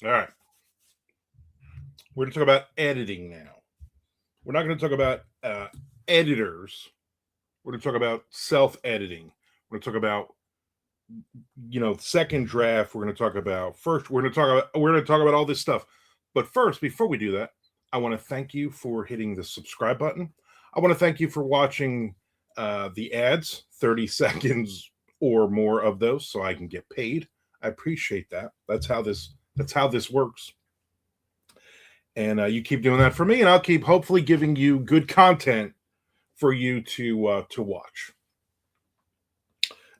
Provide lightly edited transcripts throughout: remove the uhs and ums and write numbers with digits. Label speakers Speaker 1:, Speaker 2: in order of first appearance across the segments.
Speaker 1: All right. We're going to talk about editing now. We're not going to talk about editors. We're going to talk about self-editing. We're going to talk about second draft. We're going to talk about first. We're going to talk about all this stuff. But first, before we do that, I want to thank you for hitting the subscribe button. I want to thank you for watching the ads, 30 seconds or more of those, so I can get paid. I appreciate that. That's how this works. And you keep doing that for me, and I'll keep hopefully giving you good content for you to watch.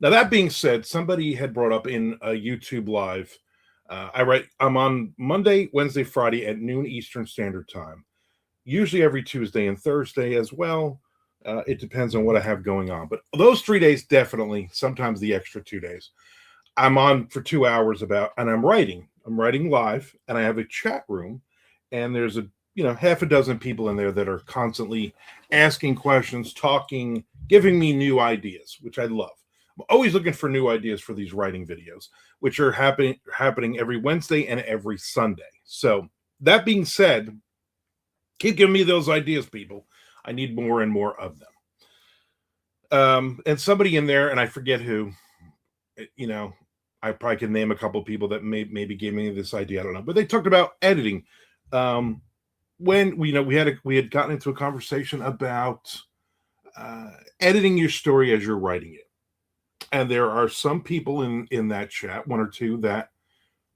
Speaker 1: Now that being said, somebody had brought up in a YouTube live. I'm on Monday, Wednesday, Friday at noon Eastern Standard Time. Usually every Tuesday and Thursday as well. It depends on what I have going on, but those 3 days definitely. Sometimes the extra 2 days. I'm on for 2 hours and I'm writing. I'm writing live, and I have a chat room, and there's half a dozen people in there that are constantly asking questions, talking, giving me new ideas, which I love. I'm always looking for new ideas for these writing videos, which are happening every Wednesday and every Sunday. So that being said, keep giving me those ideas, people. I need more and more of them. And somebody in there, and I forget who, I probably can name a couple people that maybe gave me this idea. I don't know, but they talked about editing. When we had gotten into a conversation about editing your story as you're writing it, and there are some people in that chat, one or two, that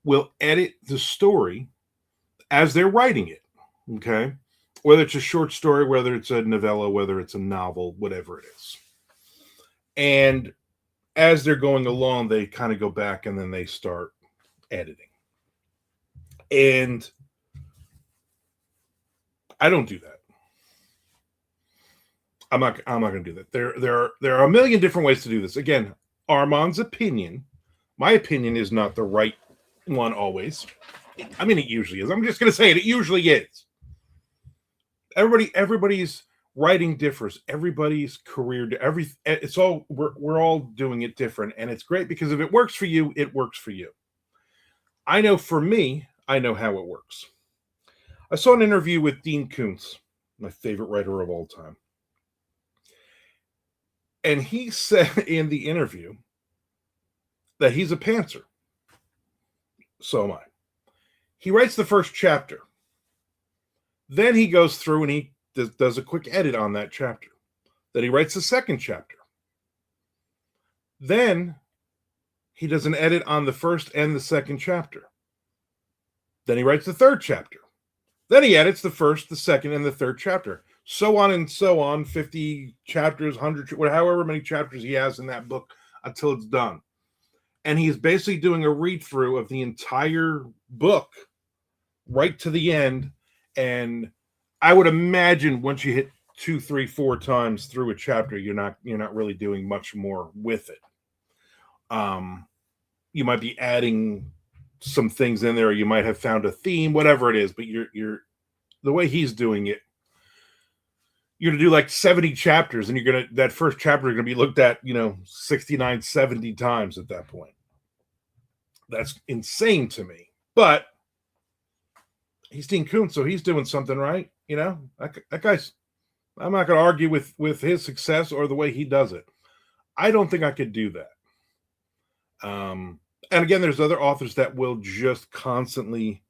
Speaker 1: will edit the story as they're writing it. Okay, whether it's a short story, whether it's a novella, whether it's a novel, whatever it is, and as they're going along, they kind of go back and then they start editing. And I don't do that. I'm not going to do that. There are a million different ways to do this. Again, Armand's opinion, my opinion is not the right one always. I mean, it usually is. I'm just going to say it. It usually is. Everybody's writing differs. Everybody's career, it's all we're all doing it different, and it's great because if it works for you, it works for you. I know for me, I know how it works. I saw an interview with Dean Koontz, my favorite writer of all time. And he said in the interview that he's a pantser. So am I. He writes the first chapter. Then he goes through and he does a quick edit on that chapter. Then he writes the second chapter. Then he does an edit on the first and the second chapter. Then he writes the third chapter. Then he edits the first, the second, and the third chapter. So on and so on, 50 chapters, 100, however many chapters he has in that book until it's done. And he's basically doing a read through of the entire book right to the end. And I would imagine once you hit 2, 3, 4 times through a chapter, you're not really doing much more with it. You might be adding some things in there, or you might have found a theme, whatever it is, but you're the way he's doing it, you're gonna do like 70 chapters, and that first chapter is gonna be looked at 69, 70 times at that point. That's insane to me. But he's Dean Koontz, so he's doing something right. That guy's, I'm not gonna argue with his success or the way he does it. I don't think I could do that. And again, there's other authors that will just constantly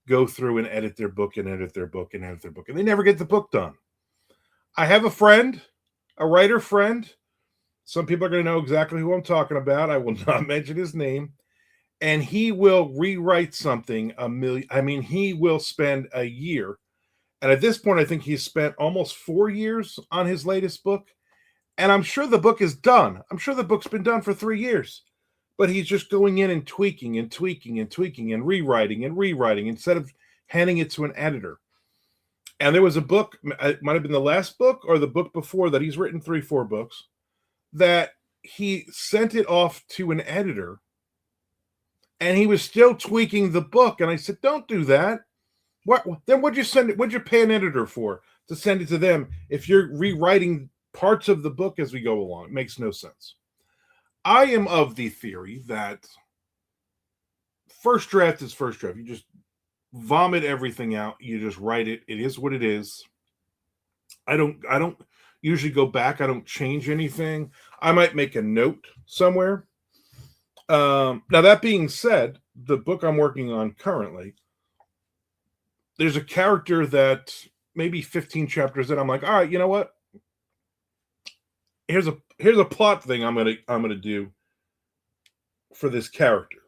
Speaker 1: go through and edit their book and edit their book and edit their book, and they never get the book done. I have a friend, a writer friend. Some people are going to know exactly who I'm talking about. I will not mention his name. And he will rewrite something he will spend a year. And at this point, I think he's spent almost 4 years on his latest book. And I'm sure the book is done. I'm sure the book's been done for 3 years. But he's just going in and tweaking and tweaking and tweaking and rewriting instead of handing it to an editor. And there was a book, it might have been the last book or the book before that, he's written 3, 4 books, that he sent it off to an editor and he was still tweaking the book. And I said, don't do that. Then what'd you send it? What'd you pay an editor for to send it to them if you're rewriting parts of the book as we go along? It makes no sense. I am of the theory that first draft is first draft. You just vomit everything out. You just write it. It is what it is. I don't usually go back. I don't change anything. I might make a note somewhere. Now that being said, the book I'm working on currently, there's a character that maybe 15 chapters in, I'm like, all right, you know what? Here's a plot thing I'm gonna do for this character.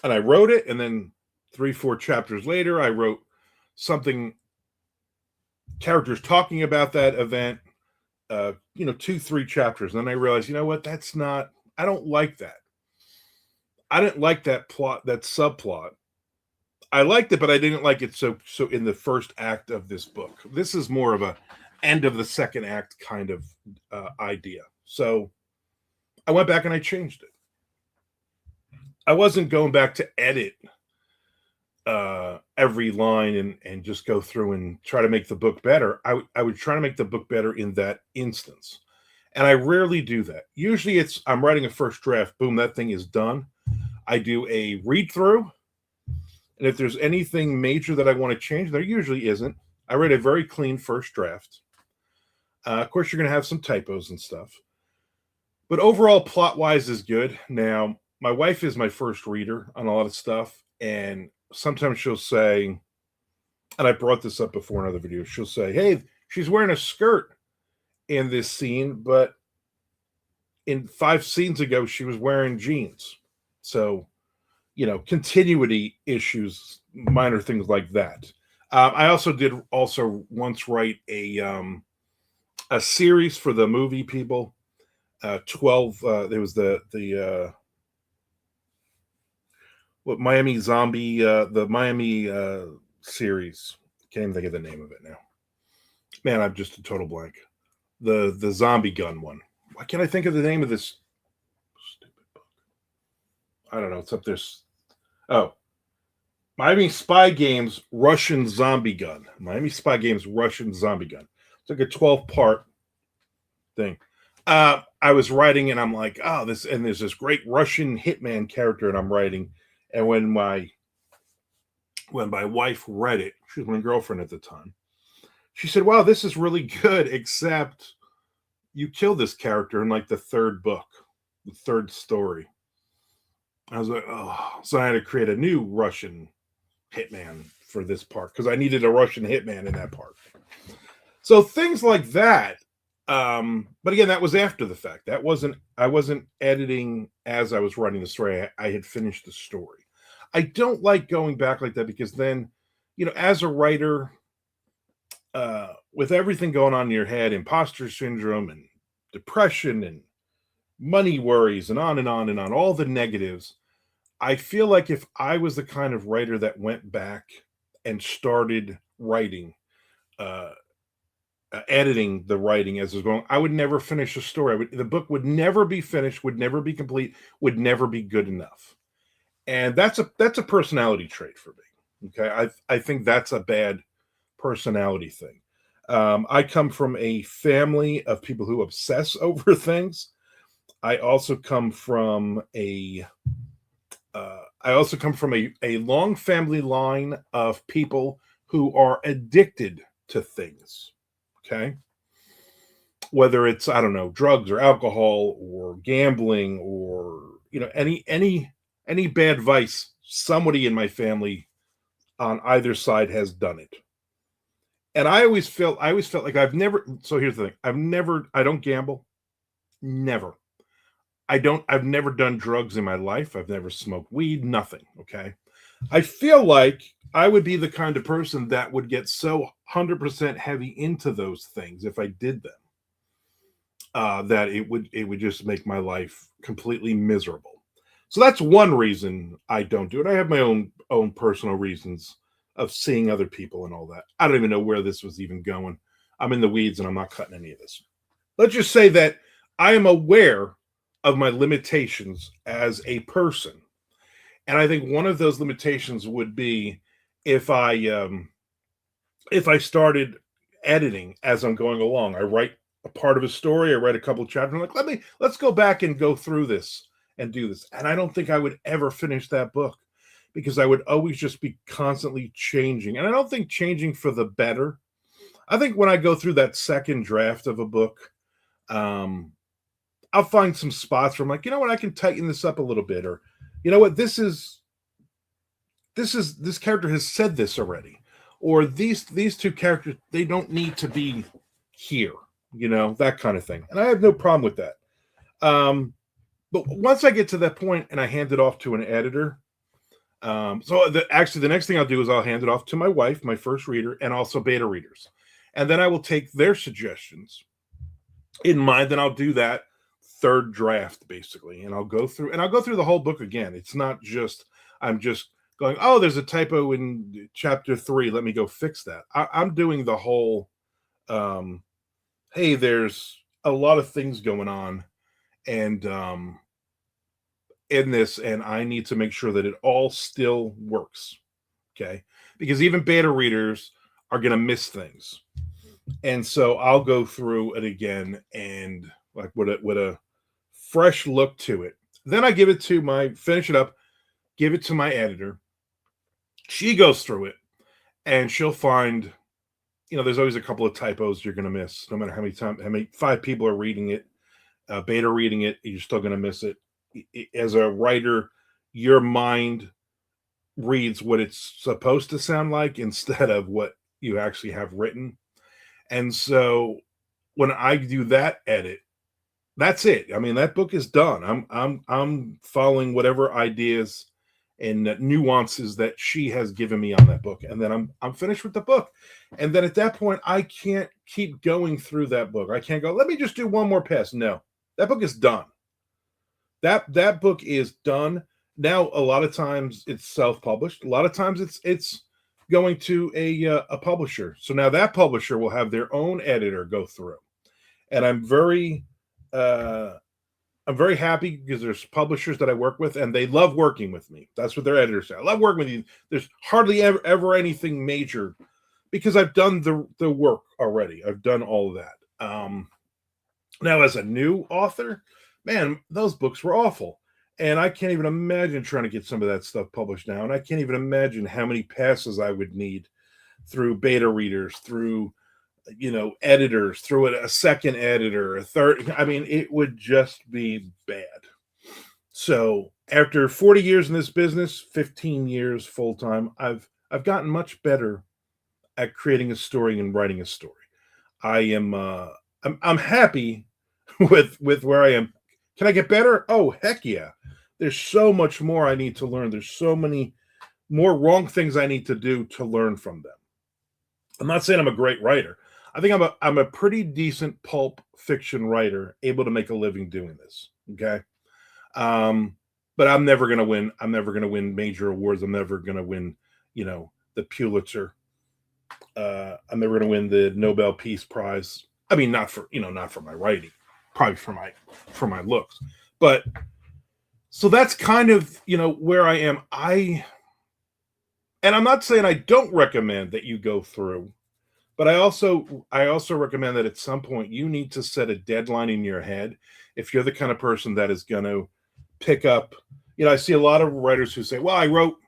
Speaker 1: And I wrote it, and then 3-4 chapters later, I wrote something, characters talking about that event, 2-3 chapters. And then I realized, you know what, I don't like that. I didn't like that plot, that subplot. I liked it, but I didn't like it so in the first act of this book. This is more of a end of the second act kind of idea. So I went back and I changed it. I wasn't going back to edit every line and just go through and try to make the book better. I would try to make the book better in that instance. And I rarely do that. Usually I'm writing a first draft, boom, that thing is done. I do a read through. And if there's anything major that I want to change, there usually isn't. I write a very clean first draft. Of course, you're going to have some typos and stuff. But overall, plot-wise is good. Now, my wife is my first reader on a lot of stuff. And sometimes she'll say, and I brought this up before in other videos, she'll say, hey, she's wearing a skirt in this scene, but in 5 scenes ago, she was wearing jeans. So, continuity issues, minor things like that. I also did once write a series for the movie people. 12. There was the Miami Zombie, the Miami series. Can't even think of the name of it now. Man, I'm just a total blank. The zombie gun one. Why can't I think of the name of this stupid book? I don't know. It's up there. Oh, Miami Spy Games Russian Zombie Gun. Miami Spy Games Russian Zombie Gun. It's like a 12-part thing. I was writing and I'm like, and there's this great Russian hitman character and I'm writing. And when my wife read it, she was my girlfriend at the time, she said, wow, this is really good, except you kill this character in like the 3rd book, the 3rd story. I was like, oh, so I had to create a new Russian hitman for this part because I needed a Russian hitman in that part. So things like that. But again, that was after the fact. I wasn't editing as I was writing the story. I had finished the story. I don't like going back like that because then, as a writer, with everything going on in your head, imposter syndrome and depression and money worries and on and on and on, all the negatives, I feel like if I was the kind of writer that went back and started writing, editing the writing as it was going, I would never finish a story. The book would never be finished, would never be complete, would never be good enough. And that's a personality trait for me. Okay. I think that's a bad personality thing. I come from a family of people who obsess over things. I also come from a long family line of people who are addicted to things. Okay. Whether it's, I don't know, drugs or alcohol or gambling or, any bad vice, somebody in my family on either side has done it. And I always felt like so here's the thing. I don't gamble. Never. I've never done drugs in my life. I've never smoked weed, nothing. Okay. I feel like I would be the kind of person that would get so 100% heavy into those things if I did them, that it would just make my life completely miserable. So that's one reason I don't do it. I have my own personal reasons of seeing other people and all that. I don't even know where this was even going. I'm in the weeds and I'm not cutting any of this. Let's just say that I am aware of my limitations as a person. And I think one of those limitations would be if I started editing as I'm going along. I write a part of a story, I write a couple of chapters, I'm like, let's go back and go through this and do this. And I don't think I would ever finish that book because I would always just be constantly changing. And I don't think changing for the better. I think when I go through that second draft of a book, um, I'll find some spots where I'm like, you know what, I can tighten this up a little bit, or you know what, this character has said this already, or these two characters, they don't need to be here, that kind of thing. And I have no problem with that. But once I get to that point and I hand it off to an editor, actually the next thing I'll do is I'll hand it off to my wife, my first reader, and also beta readers, and then I will take their suggestions in mind. Then I'll do that third draft basically, and I'll go through the whole book again. It's not just I'm just going, oh, there's a typo in chapter 3, let me go fix that. I'm doing the whole hey, there's a lot of things going on, and in this, and I need to make sure that it all still works. Okay, because even beta readers are going to miss things, and so I'll go through it again, and like with a fresh look to it. Then I finish it up, give it to my editor. She goes through it, and she'll find, there's always a couple of typos you're going to miss, no matter how many 5 people are reading it, beta reading it, you're still going to miss it. As a writer, your mind reads what it's supposed to sound like instead of what you actually have written. And so when I do that edit, that's it. I mean, that book is done. I'm following whatever ideas and nuances that she has given me on that book, and then I'm finished with the book. And then at that point, I can't keep going through that book. I can't go, let me just do one more pass. No, that book is done. That book is done. Now, a lot of times it's self-published. A lot of times it's going to a publisher. So now that publisher will have their own editor go through. And I'm very happy because there's publishers that I work with, and they love working with me. That's what their editors say. I love working with you. There's hardly ever anything major because I've done the work already. I've done all of that. Now, as a new author, man, those books were awful. And I can't even imagine trying to get some of that stuff published now. And I can't even imagine how many passes I would need through beta readers, through, editors, through a second editor, a third. I mean, it would just be bad. So after 40 years in this business, 15 years full time, I've gotten much better at creating a story and writing a story. I'm happy with where I am. Can I get better? Oh, heck yeah. There's so much more I need to learn. There's so many more wrong things I need to do to learn from them. I'm not saying I'm a great writer. I think I'm a pretty decent pulp fiction writer, able to make a living doing this. Okay. But I'm never going to win. I'm never going to win major awards. I'm never going to win, the Pulitzer. I'm never going to win the Nobel Peace Prize. I mean, not for my writing, probably for my looks. But so that's kind of, where I am. And I'm not saying I don't recommend that you go through, but I also recommend that at some point you need to set a deadline in your head if you're the kind of person that is going to pick up. I see a lot of writers who say, well, I wrote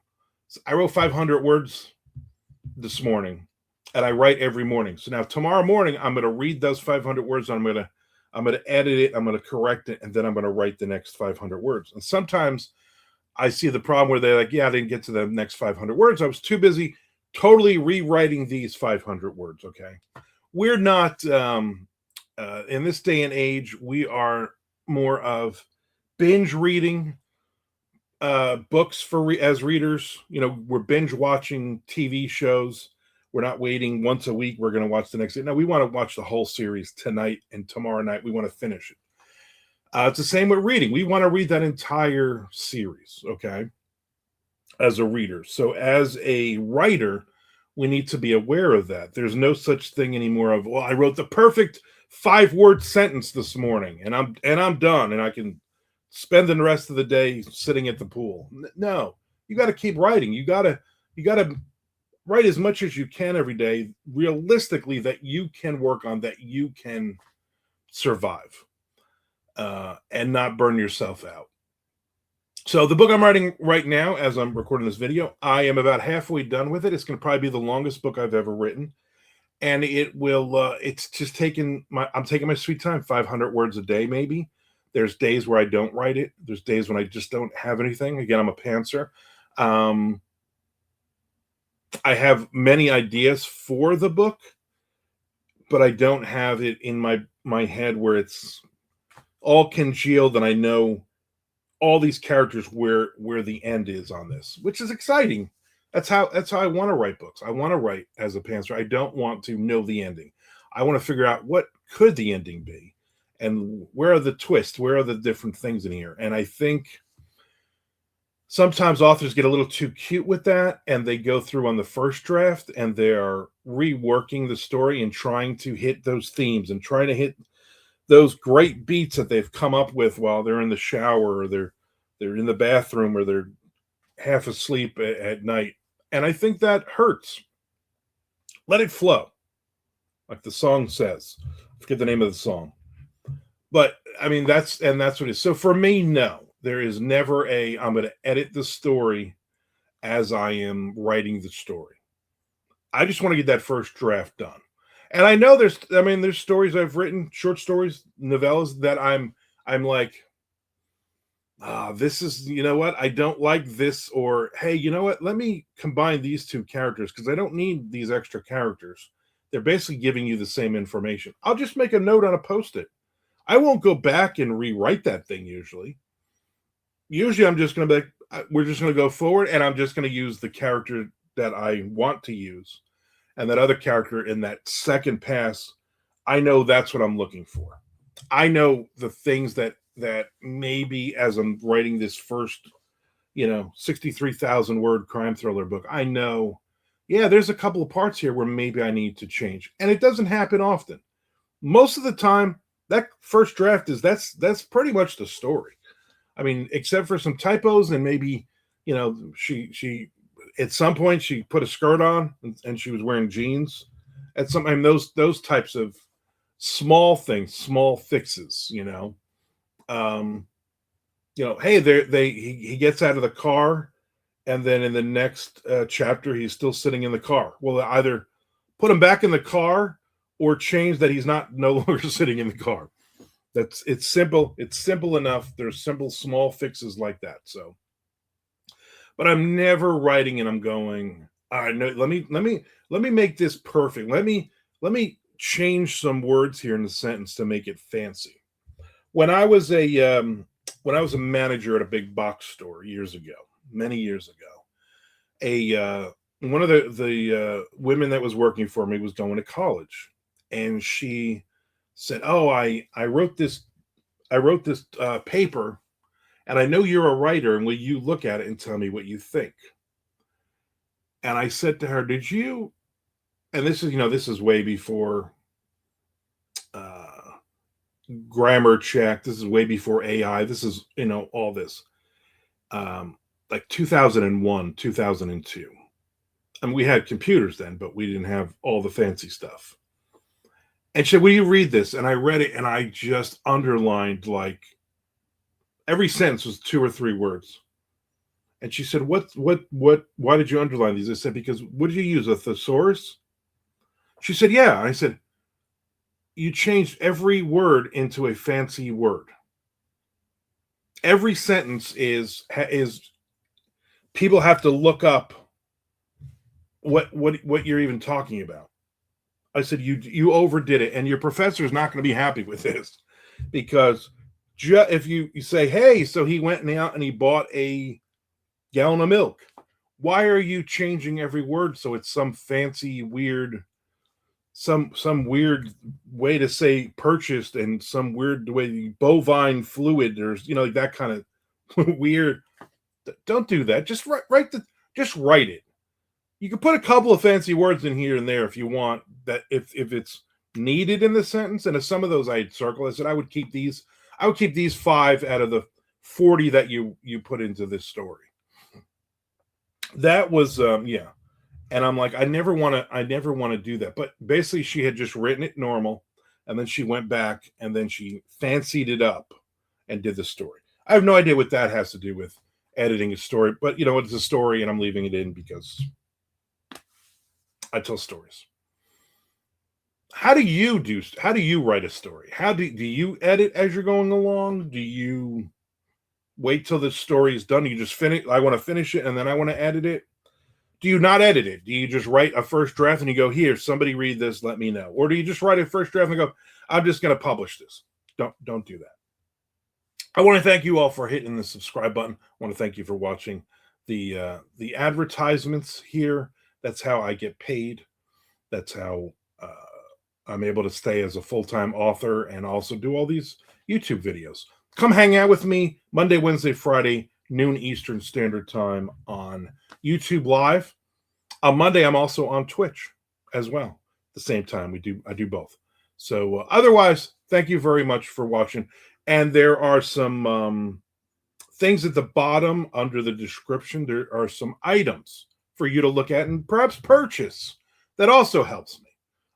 Speaker 1: 500 words this morning, and I write every morning. So now tomorrow morning I'm going to read those 500 words, and I'm going to edit it, I'm going to correct it, and then I'm going to write the next 500 words. And sometimes I see the problem where they're like, yeah, I didn't get to the next 500 words. I was too busy totally rewriting these 500 words. Okay. We're not, in this day and age, we are more of binge reading books as readers. We're binge watching TV shows. We're not waiting once a week. We're going to watch the next day. No, we want to watch the whole series tonight and tomorrow night. We want to finish it. It's the same with reading. We want to read that entire series, okay, as a reader. So as a writer, we need to be aware of that. There's no such thing anymore of, well, I wrote the perfect 5-word sentence this morning, and I'm done, and I can spend the rest of the day sitting at the pool. No, you got to keep writing. You got to write as much as you can every day, realistically, that you can work on, that you can survive, and not burn yourself out. So the book I'm writing right now, as I'm recording this video, I am about halfway done with it. It's going to probably be the longest book I've ever written, and it will. It's just taking my. I'm taking my sweet time. 500 words a day, maybe. There's days where I don't write it. There's days when I just don't have anything. Again, I'm a pantser. Um, I have many ideas for the book, but I don't have it in my head where it's all congealed, and I know all these characters where the end is on this, which is exciting. That's how I want to write books. I want to write as a pantser. I don't want to know the ending. I want to figure out what could the ending be, and where are the twists, where are the different things in here. And I think sometimes authors get a little too cute with that, and they go through on the first draft and they are reworking the story and trying to hit those themes and trying to hit those great beats that they've come up with while they're in the shower, or they're in the bathroom, or they're half asleep at night. And I think that hurts. Let it flow, like the song says. I forget the name of the song, but I mean that's what it is. So for me, no, there is never I'm going to edit the story as I am writing the story. I just want to get that first draft done. And I know there's stories I've written, short stories, novellas that I'm like, this is, you know what, I don't like this, or hey, you know what, let me combine these two characters because I don't need these extra characters. They're basically giving you the same information. I'll just make a note on a post-it. I won't go back and rewrite that thing usually. Usually I'm just going to be like, we're just going to go forward, and I'm just going to use the character that I want to use. And that other character in that second pass, I know that's what I'm looking for. I know the things that maybe as I'm writing this first, 63,000 word crime thriller book, I know, yeah, there's a couple of parts here where maybe I need to change. And it doesn't happen often. Most of the time, that first draft that's pretty much the story. I mean, except for some typos and maybe, she at some point she put a skirt on and she was wearing jeans. At some time, those types of small things, small fixes, hey, he gets out of the car, and then in the next chapter he's still sitting in the car. Well, either put him back in the car or change that he's no longer sitting in the car. It's simple. It's simple enough. There's simple small fixes like that. So, but I'm never writing and I'm going, all right, no, let me make this perfect. Let me change some words here in the sentence to make it fancy. When I was a manager at a big box store many years ago, one of the women that was working for me was going to college, and she said, "Oh, I wrote this paper, and I know you're a writer, and will you look at it and tell me what you think?" And I said to her, "Did you?" And this is way before grammar check. This is way before AI. This is all this, like 2001, 2002. And we had computers then, but we didn't have all the fancy stuff. And she said, "Will you read this?" And I read it, and I just underlined, like, every sentence was 2 or 3 words. And she said, why did you underline these? I said, "Because what did you use, a thesaurus?" She said, "Yeah." I said, "You changed every word into a fancy word. Every sentence is people have to look up what you're even talking about." I said, you overdid it, and your professor is not going to be happy with this, because if you say, "Hey, so he went out and he bought a gallon of milk," why are you changing every word so it's some fancy weird, some weird way to say purchased, and some weird way, bovine fluid, or like that kind of weird. Don't do that. Just write it. You can put a couple of fancy words in here and there if you want, that if it's needed in the sentence. And if some of those I'd circle, I said I would keep these 5 out of the 40 that you put into this story. That was yeah. And I'm like, I never want to do that. But basically she had just written it normal, and then she went back and then she fancied it up and did the story. I have no idea what that has to do with editing a story, but it's a story, and I'm leaving it in because I tell stories. How do you write a story? Do you edit as you're going along? Do you wait till the story is done? You just finish. I want to finish it and then I want to edit it. Do you not edit it? Do you just write a first draft and you go, here, somebody read this, let me know? Or do you just write a first draft and go, I'm just going to publish this? Don't do that. I want to thank you all for hitting the subscribe button. I want to thank you for watching the advertisements here. That's how I get paid. That's how I'm able to stay as a full-time author and also do all these YouTube videos. Come hang out with me Monday, Wednesday, Friday, noon Eastern Standard Time on YouTube Live. On Monday, I'm also on Twitch as well. At the same time, I do both. So otherwise, thank you very much for watching. And there are some things at the bottom under the description. There are some items for you to look at and perhaps purchase. That also helps me.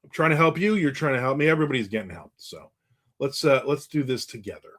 Speaker 1: I'm trying to help you. You're trying to help me. Everybody's getting help. So let's do this together.